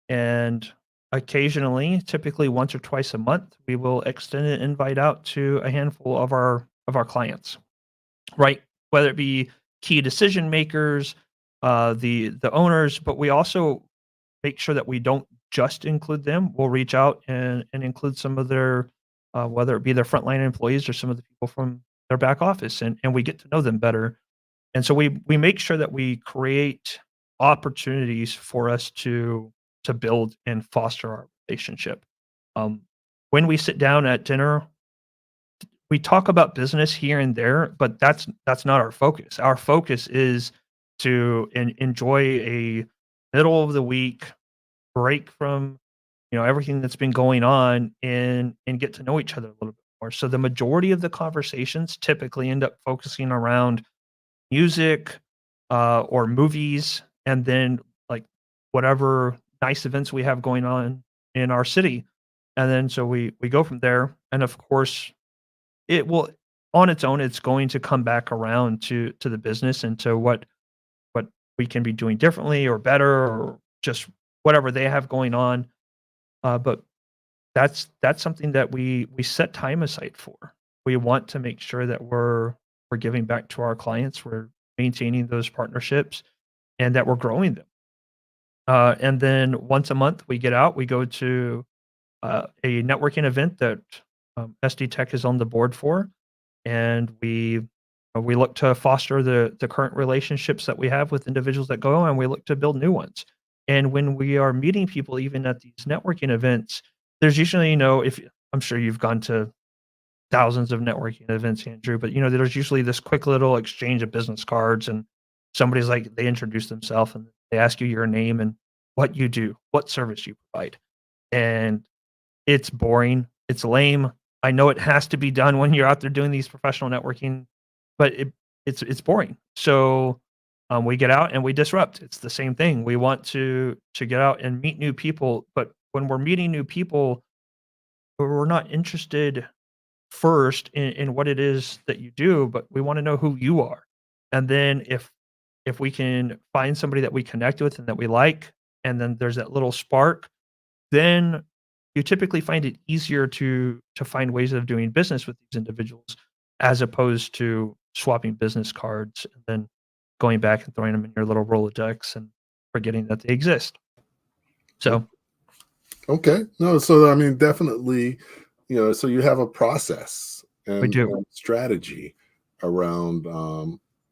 And occasionally, typically once or twice a month, we will extend an invite out to a handful of our clients, right? Whether it be key decision makers, the owners, but we also make sure that we don't just include them. We'll reach out and include some of their whether it be their frontline employees or some of the people from their back office, and we get to know them better. And so we make sure that we create opportunities for us to build and foster our relationship. Um, when we sit down at dinner, we talk about business here and there, but that's not our focus. Our focus is to enjoy a middle of the week break from everything that's been going on and get to know each other a little bit more. So the majority of the conversations typically end up focusing around music, or movies, and then like whatever nice events we have going on in our city. And then so we go from there. And of course, it will on its own, it's going to come back around to the business and to what we can be doing differently or better or just whatever they have going on. But that's something that we set time aside for. We want to make sure that we're giving back to our clients, we're maintaining those partnerships, and that we're growing them. And then once a month, we get out, we go to a networking event that SD Tech is on the board for, and we look to foster the current relationships that we have with individuals that go, and we look to build new ones. And when we are meeting people, even at these networking events, there's usually, if I'm sure you've gone to thousands of networking events, Andrew, but there's usually this quick little exchange of business cards, and somebody's like, they introduce themselves and they ask you your name and what you do, what service you provide. And it's boring, it's lame. I know it has to be done when you're out there doing these professional networking, but it's boring. So we get out and we disrupt. It's the same thing. We want to get out and meet new people, but when we're meeting new people, we're not interested first in what it is that you do, but we want to know who you are. And then if we can find somebody that we connect with and that we like, and then there's that little spark, then you typically find it easier to find ways of doing business with these individuals as opposed to swapping business cards and then going back and throwing them in your little Rolodex and forgetting that they exist. So Okay. No, so I mean, definitely, so you have a process we do. and strategy around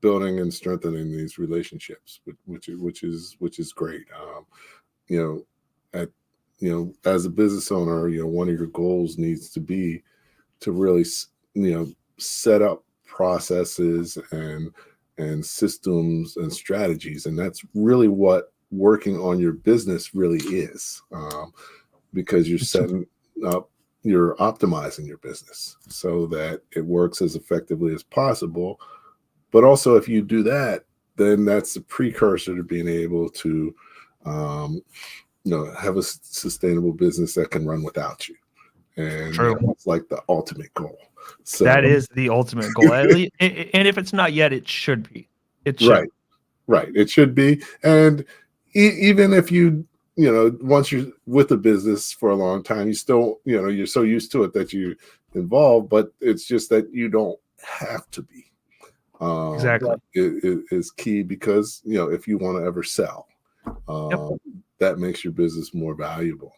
building and strengthening these relationships, which is great. You know, at as a business owner, one of your goals needs to be to really, set up processes and systems and strategies, and that's really what working on your business really is. Because you're setting up, you're optimizing your business so that it works as effectively as possible. But also, if you do that, then that's a precursor to being able to, have a sustainable business that can run without you. And True. It's like the ultimate goal. So That is the ultimate goal. At least, and if it's not yet, it should be. It should. Right. It should be. And even if once you're with the business for a long time, you still, you're so used to it that you involve, but it's just that you don't have to be. Exactly. It is key because, if you want to ever sell, that makes your business more valuable.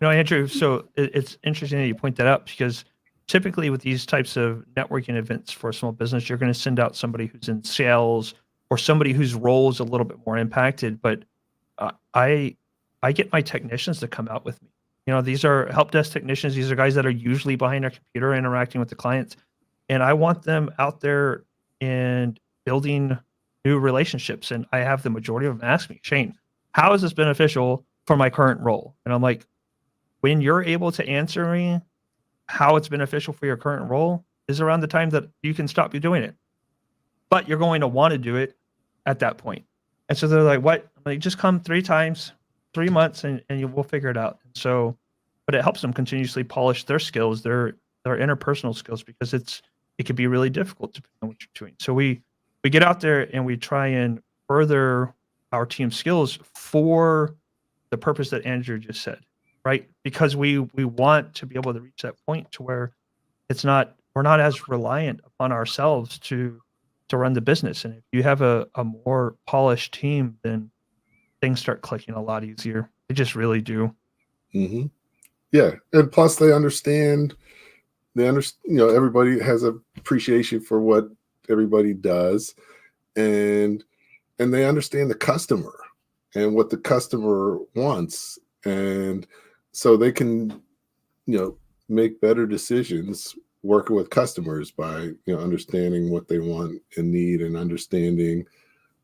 Andrew, so it's interesting that you point that out because typically with these types of networking events for a small business, you're going to send out somebody who's in sales or somebody whose role is a little bit more impacted. But I get my technicians to come out with me. These are help desk technicians. These are guys that are usually behind their computer interacting with the clients. And I want them out there in building new relationships. And I have the majority of them ask me, Shane, how is this beneficial for my current role? And I'm like, when you're able to answer me how it's beneficial for your current role is around the time that you can stop you doing it. But you're going to want to do it at that point. And so they're like, what? I'm like, just come 3 times, 3 months, and we'll figure it out. And so, but it helps them continuously polish their skills, their interpersonal skills, because it can be really difficult depending on what you're doing. So we get out there and we try and further our team skills for the purpose that Andrew just said, right? Because we want to be able to reach that point to where we're not as reliant upon ourselves to run the business. And if you have a more polished team, then things start clicking a lot easier. They just really do. Mm-hmm. Yeah. And plus they understand, everybody has an appreciation for what everybody does, and they understand the customer and what the customer wants. And so they can, make better decisions working with customers by, understanding what they want and need, and understanding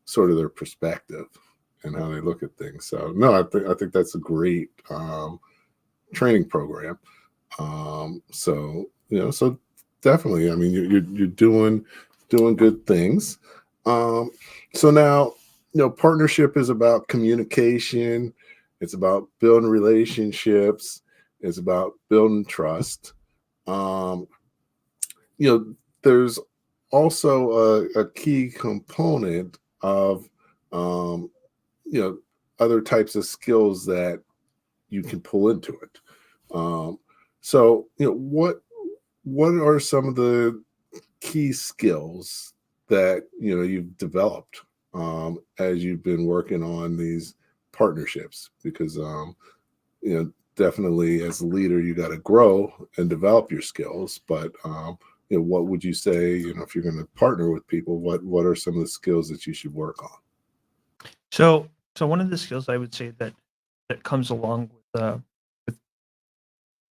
sort of their perspective and how they look at things. So no, I think that's a great training program. So definitely, I mean, you're doing good things. So now, partnership is about communication. It's about building relationships. It's about building trust. There's also a key component of, other types of skills that you can pull into it. So, what are some of the key skills that, you've developed as you've been working on these partnerships? Because, definitely as a leader, you got to grow and develop your skills. But, what would you say, if you're going to partner with people, what are some of the skills that you should work on? So one of the skills I would say that comes along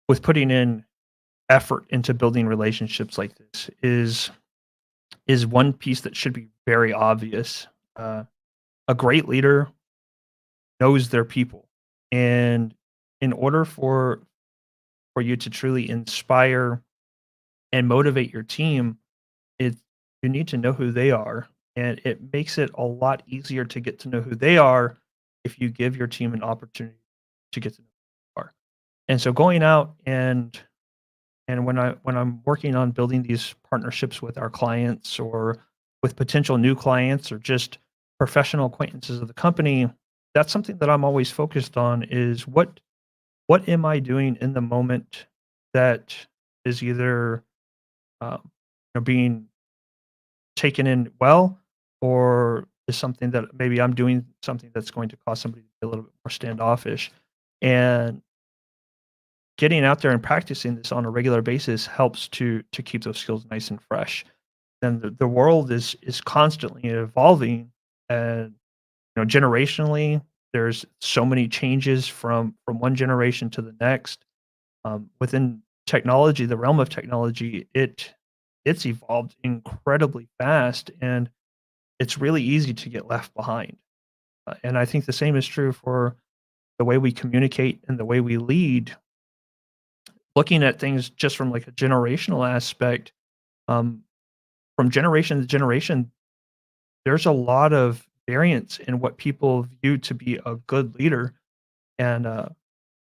with putting in effort into building relationships like this is one piece that should be very obvious. A great leader knows their people, and in order for you to truly inspire and motivate your team, you need to know who they are, and it makes it a lot easier to get to know who they are if you give your team an opportunity to get to know who they are. And so going out and when I'm working on building these partnerships with our clients, or with potential new clients, or just professional acquaintances of the company, that's something that I'm always focused on is what am I doing in the moment that is either being taken in well, or is something that maybe I'm doing something that's going to cause somebody to be a little bit more standoffish. And getting out there and practicing this on a regular basis helps to keep those skills nice and fresh. And the world is constantly evolving, and generationally there's so many changes from one generation to the next. Within technology, the realm of technology, it's evolved incredibly fast, and it's really easy to get left behind. And I think the same is true for the way we communicate and the way we lead. Looking at things just from like a generational aspect, from generation to generation, there's a lot of variance in what people view to be a good leader. And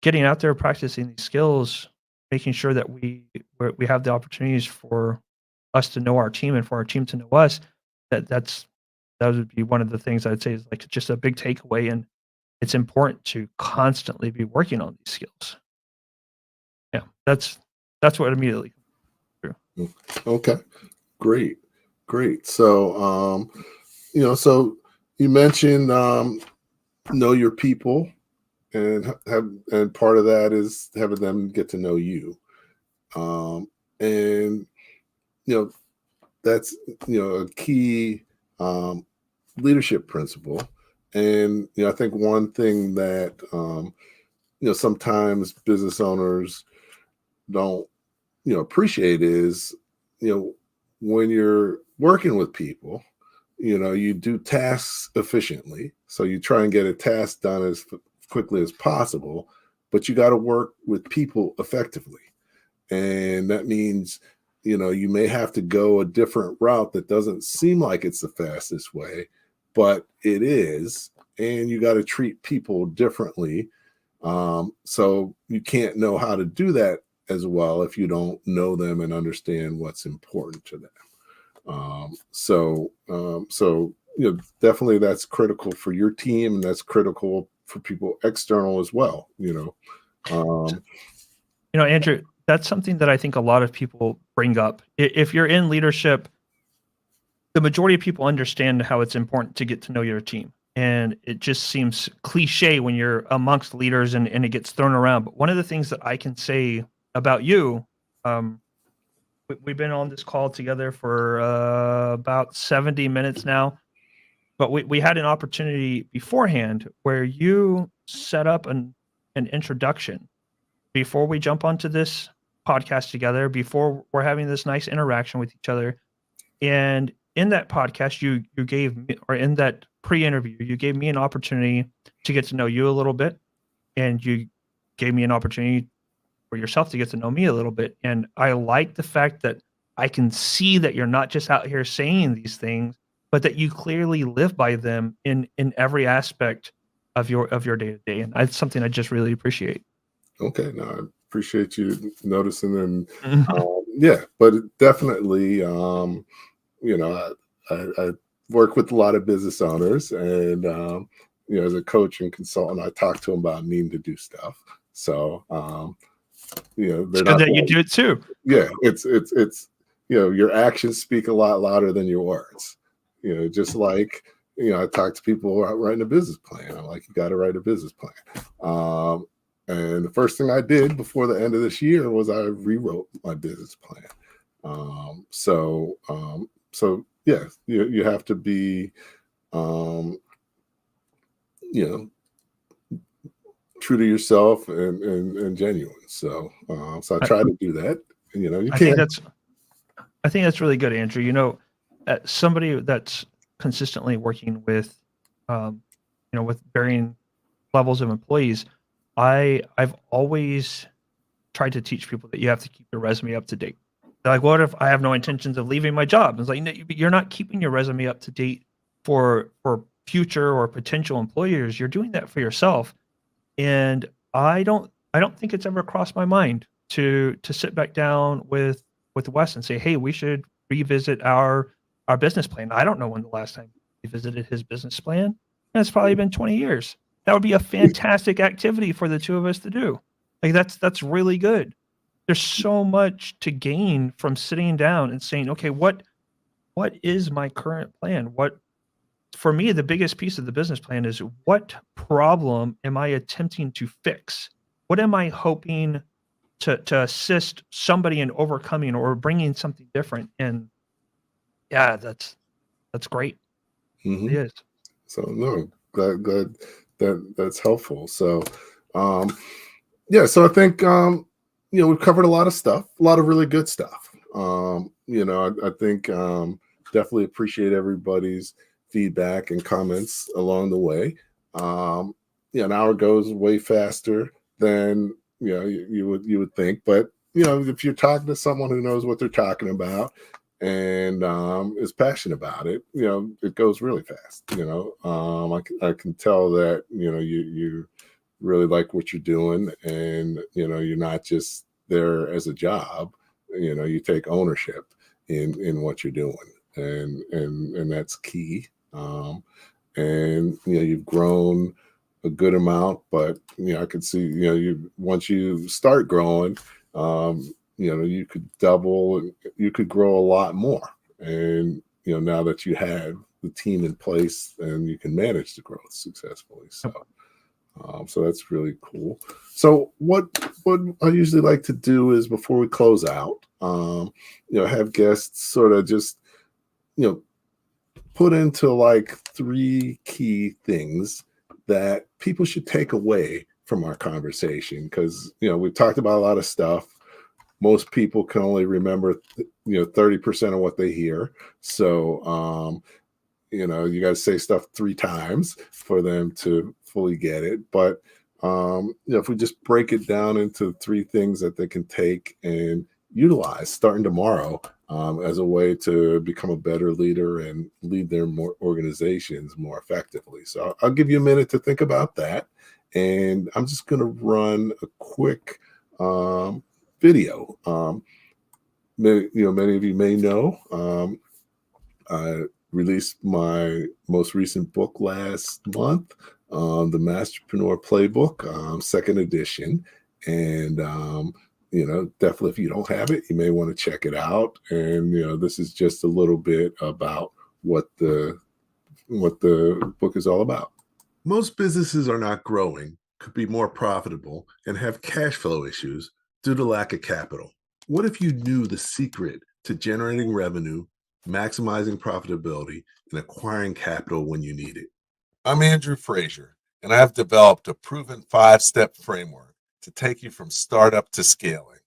getting out there, practicing these skills, making sure that we have the opportunities for us to know our team and for our team to know us. That would be one of the things I'd say is like just a big takeaway. And it's important to constantly be working on these skills. Yeah, that's what immediately comes through. Okay, great. So, so you mentioned know your people, and part of that is having them get to know you, and that's a key leadership principle. And I think one thing that sometimes business owners don't appreciate is when you're working with people, you do tasks efficiently. So you try and get a task done as quickly as possible, but you got to work with people effectively. And that means, you may have to go a different route that doesn't seem like it's the fastest way, but it is. And you got to treat people differently. So you can't know how to do that as well if you don't know them and understand what's important to them. So definitely that's critical for your team, and that's critical for people external as well. Andrew, that's something that I think a lot of people bring up. If you're in leadership, the majority of people understand how it's important to get to know your team. And it just seems cliche when you're amongst leaders and it gets thrown around. But one of the things that I can say about you, we've been on this call together for about 70 minutes now, but we had an opportunity beforehand where you set up an introduction before we jump onto this podcast together, before we're having this nice interaction with each other. And in that podcast, you gave me, or in that pre-interview, you gave me an opportunity to get to know you a little bit, and you gave me an opportunity for yourself to get to know me a little bit. And I like the fact that I can see that you're not just out here saying these things, but that you clearly live by them in every aspect of your day-to-day. And that's something I just really appreciate. Okay, no, I appreciate you noticing, and but definitely, I work with a lot of business owners, and as a coach and consultant, I talk to them about needing to do stuff. So, they're it's good not that you do it too. Yeah, it's your actions speak a lot louder than your words. Just like I talk to people about writing a business plan. I'm like, you got to write a business plan. And the first thing I did before the end of this year was I rewrote my business plan. So yeah, you have to be, true to yourself and genuine. So I try to do that. I think that's really good, Andrew. As somebody that's consistently working with, with varying levels of employees, I've always tried to teach people that you have to keep your resume up to date. They're like, what if I have no intentions of leaving my job? It's like, no, you're not keeping your resume up to date for future or potential employers. You're doing that for yourself. And I don't think it's ever crossed my mind to sit back down with Wes and say, hey, we should revisit our business plan. I don't know when the last time he visited his business plan. And it's probably been 20 years. That would be a fantastic activity for the two of us to do. Like that's really good. There's so much to gain from sitting down and saying, okay, what is my current plan? For me, the biggest piece of the business plan is, what problem am I attempting to fix? What am I hoping to assist somebody in overcoming or bringing something different? And yeah, that's great. Mm-hmm. It is. So no, glad that's helpful. So, so I think, we've covered a lot of stuff, a lot of really good stuff. I think definitely appreciate everybody's feedback and comments along the way. An hour goes way faster than you would think, but if you're talking to someone who knows what they're talking about and is passionate about it, it goes really fast. I can tell that you really like what you're doing, and you're not just there as a job. You take ownership in what you're doing, and that's key. And you've grown a good amount, but I could see once you start growing, you could double, and you could grow a lot more. And now that you have the team in place, and you can manage the growth successfully. So that's really cool. So what I usually like to do is, before we close out, have guests sort of just put into like 3 key things that people should take away from our conversation, because we've talked about a lot of stuff. most people can only remember 30% of what they hear. So you got to say stuff 3 times for them to fully get it. But if we just break it down into 3 things that they can take and utilize starting tomorrow as a way to become a better leader and lead their organizations more effectively. So I'll give you a minute to think about that. And I'm just going to run a quick video. Many of you may know I released my most recent book last month, the Masterpreneur Playbook, second edition. And definitely, if you don't have it, you may want to check it out. And this is just a little bit about what the book is all about. Most businesses are not growing, could be more profitable, and have cash flow issues due to lack of capital. What if you knew the secret to generating revenue, maximizing profitability, and acquiring capital when you need it? I'm Andrew Frazier, and I have developed a proven 5-step framework to take you from startup to scaling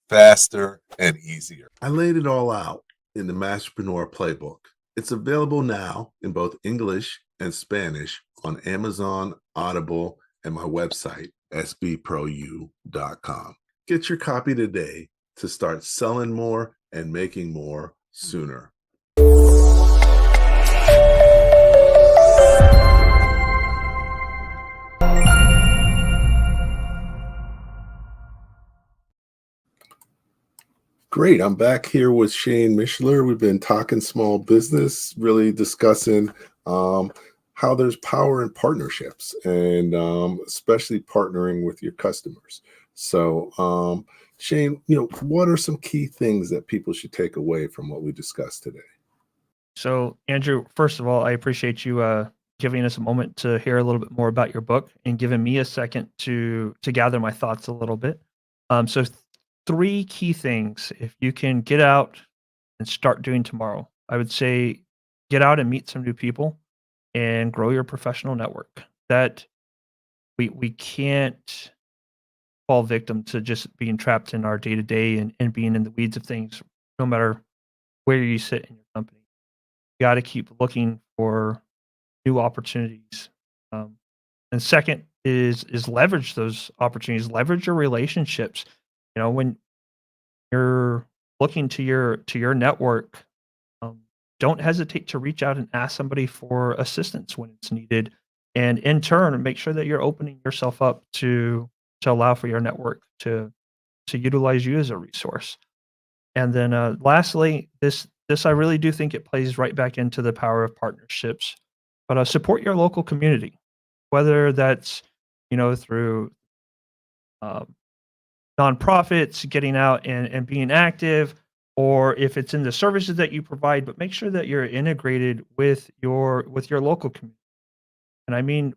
faster and easier. I laid it all out in the Masterpreneur Playbook. It's available now in both English and Spanish on Amazon, Audible, and my website, sbprouU.com. Get your copy today to start selling more and making more sooner. Great. I'm back here with Shane Mishler. We've been talking small business, really discussing how there's power in partnerships and especially partnering with your customers. So, Shane, what are some key things that people should take away from what we discussed today? So, Andrew, first of all, I appreciate you giving us a moment to hear a little bit more about your book and giving me a second to gather my thoughts a little bit. So 3 key things, if you can get out and start doing tomorrow, I would say get out and meet some new people and grow your professional network. That we can't fall victim to just being trapped in our day to day and being in the weeds of things, no matter where you sit in your company. You got to keep looking for new opportunities. And second is leverage those opportunities, leverage your relationships. When you're looking to your network, don't hesitate to reach out and ask somebody for assistance when it's needed, and in turn, make sure that you're opening yourself up to allow for your network to utilize you as a resource. And then lastly, this I really do think it plays right back into the power of partnerships. But support your local community, whether that's through nonprofits, getting out and being active, or if it's in the services that you provide. But make sure that you're integrated with your local community. And I mean,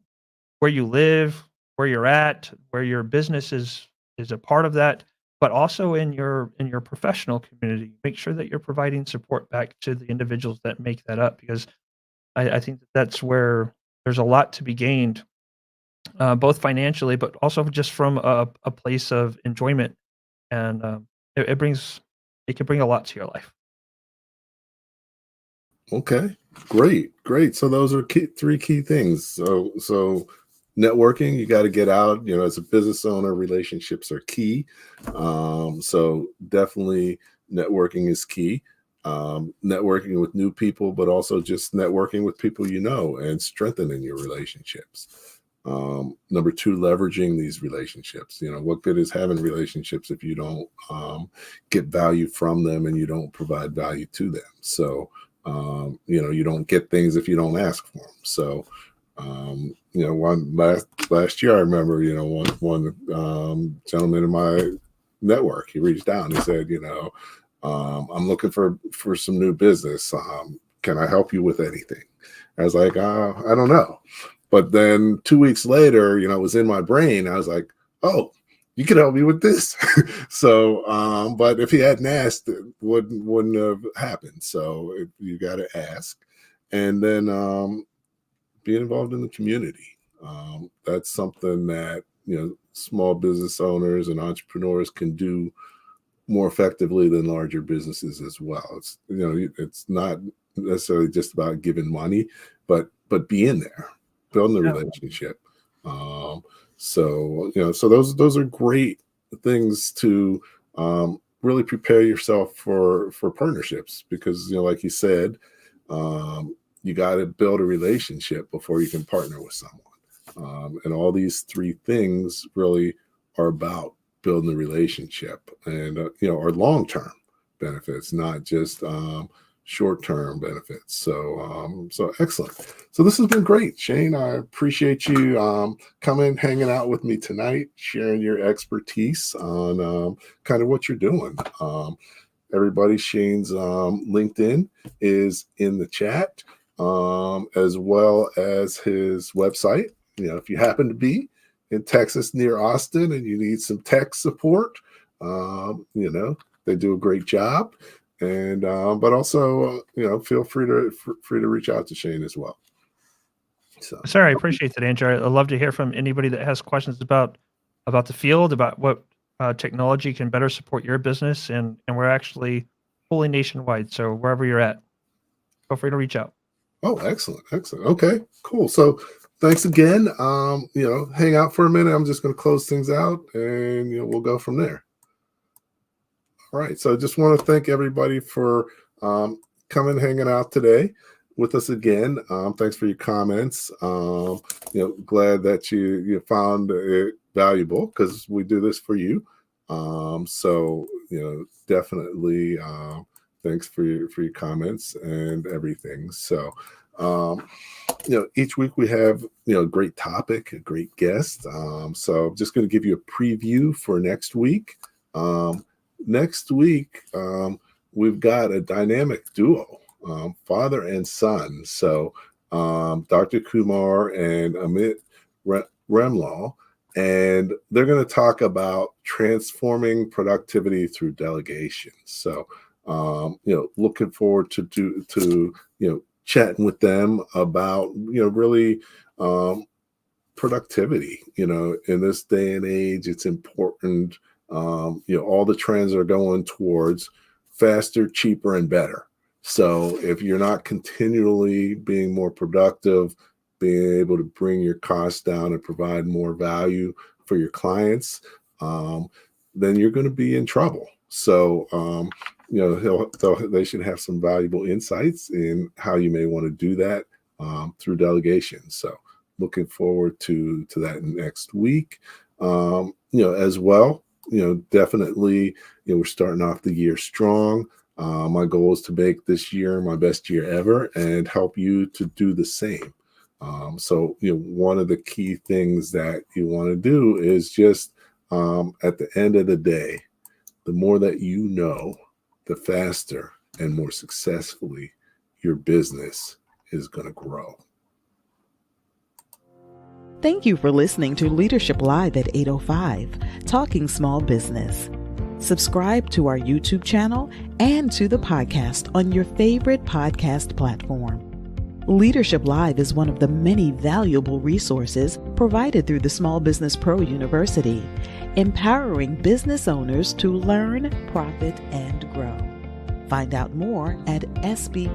where you live, where you're at, where your business is a part of that, but also in your professional community. Make sure that you're providing support back to the individuals that make that up, because I think that's where there's a lot to be gained, both financially, but also just from a place of enjoyment, and it can bring a lot to your life. Okay, great. So those are 3 key things. So networking, you got to get out. As a business owner, relationships are key. So definitely networking is key. Networking with new people, but also just networking with people and strengthening your relationships. Number 2, leveraging these relationships. What good is having relationships if you don't get value from them and you don't provide value to them? So, you don't get things if you don't ask for them. So, one last year, I remember, one gentleman in my network, he reached out and he said, I'm looking for some new business. Can I help you with anything? I was like, I don't know. But then 2 weeks later, it was in my brain. I was like, oh, you could help me with this. So, but if he hadn't asked, it wouldn't have happened. So you got to ask. And then being involved in the community. That's something that, small business owners and entrepreneurs can do more effectively than larger businesses as well. It's, it's not necessarily just about giving money, but being there, building the relationship. So those are great things to really prepare yourself for partnerships, because like you said, you got to build a relationship before you can partner with someone. And all these three things really are about building the relationship, and are long-term benefits, not just short-term benefits. So excellent. So this has been great, Shane. I appreciate you coming, hanging out with me tonight, sharing your expertise on kind of what you're doing. Everybody, Shane's LinkedIn is in the chat, as well as his website. If you happen to be in Texas near Austin and you need some tech support, they do a great job. And but also, feel free to reach out to Shane as well. So, sir, I appreciate that, Andrew. I'd love to hear from anybody that has questions about the field, about what technology can better support your business, and we're actually fully nationwide. So wherever you're at, feel free to reach out. Oh, excellent. Okay, cool. So thanks again. Hang out for a minute. I'm just going to close things out, and we'll go from there. All right. So I just want to thank everybody for coming, hanging out today with us again. Thanks for your comments. Glad that you found it valuable, because we do this for you. So definitely thanks for your comments and everything. So each week we have a great topic, a great guest. So I'm just going to give you a preview for next week. Next week, we've got a dynamic duo, father and son. So Dr. Kumar and Amit Remlal, and they're going to talk about transforming productivity through delegation. So, looking forward to chatting with them about, really productivity. In this day and age, it's important. All the trends are going towards faster, cheaper, and better. So if you're not continually being more productive, being able to bring your costs down and provide more value for your clients, then you're going to be in trouble. So, they should have some valuable insights in how you may want to do that through delegation. So looking forward to that next week. As well, definitely, we're starting off the year strong. My goal is to make this year my best year ever and help you to do the same. So, one of the key things that you want to do is just at the end of the day, the more that the faster and more successfully your business is going to grow. Thank you for listening to Leadership Live at 8:05, Talking Small Business. Subscribe to our YouTube channel and to the podcast on your favorite podcast platform. Leadership Live is one of the many valuable resources provided through the Small Business Pro University, empowering business owners to learn, profit, and grow. Find out more at sbpro.u.com.